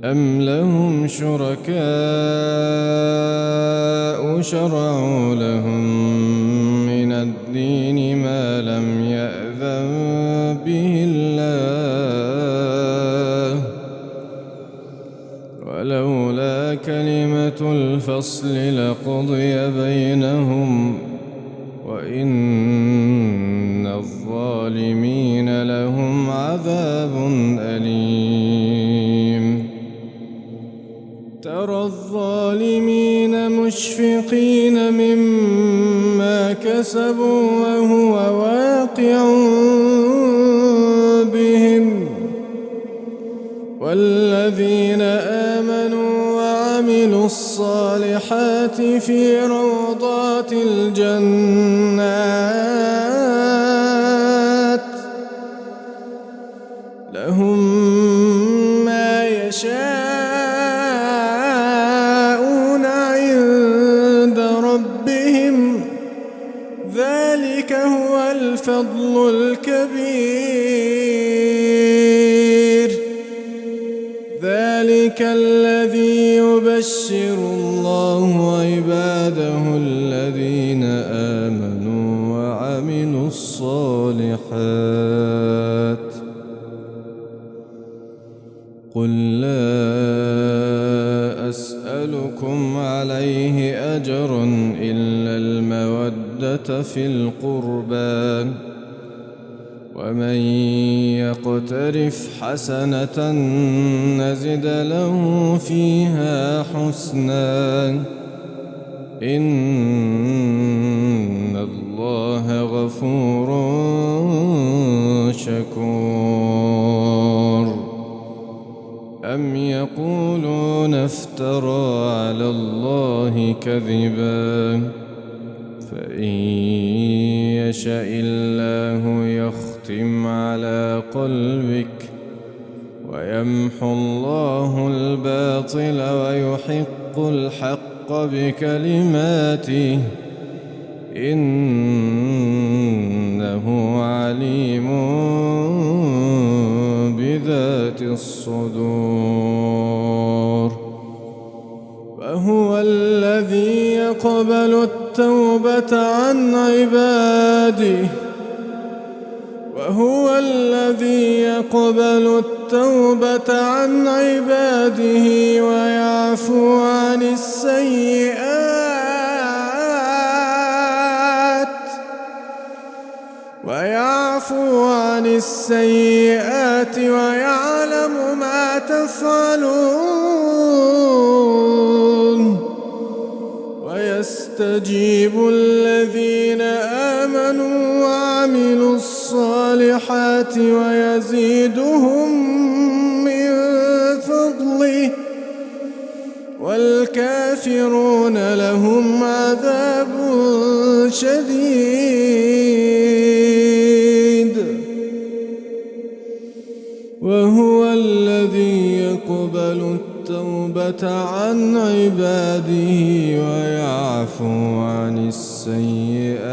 أم لهم شركاء شرعوا لهم من الدين ما لم يأذن به الله ولولا كلمة الفصل لقضي بينهم وإن الظالمين لهم عذاب أليم ترى الظالمين مشفقين مما كسبوا وهو واقع بهم والذين آمنوا وعملوا الصالحات في روضات الجنات لهم ما يشاءون عند ربهم ذلك هو الفضل الكبير ذلك الذي يبشر الله عباده الذين آمنوا وعملوا الصالحات قل لا أسألكم عليه أجرا إلا المودة في القربى ومن يقترف حسنة نزد له فيها حسنا إن الله غفور شكور أم يقولون افترى على الله كذبا فإن يشاء الله يختم على قلبك ويمحو الله الباطل ويحق الحق بكلماته إنه عليم بذات الصدور وهو الذي يقبل التوبة عن عباده وهو الذي يقبل التوبة عن عباده ويعفو عن السيئات ويعلم ما تفعلون ويستجيب الذين آمنوا وعملوا الصالحات ويزيدهم من فضله والكافرون لهم عذاب شديد وهو الذي يقبل التوبة عن عباده ويعفو عن السيئات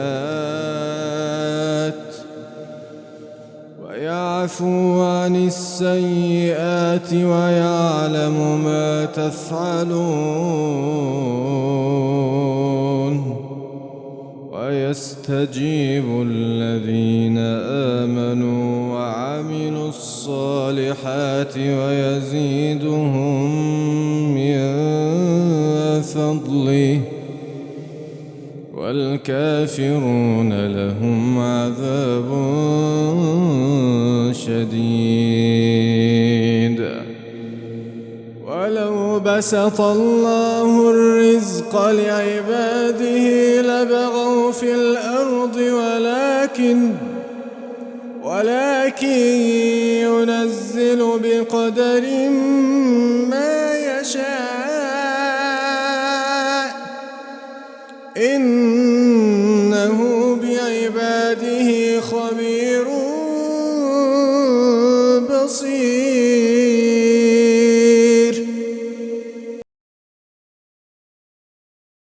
ويعلم ما تفعلون ويستجيب الذين آمنوا وعملوا الصالحات ويزيدهم من فضله والكافرون لهم عذاب شديد ولو بسط الله الرزق لعباده لبغوا في الأرض ولكن ينزل بقدر ما يشاء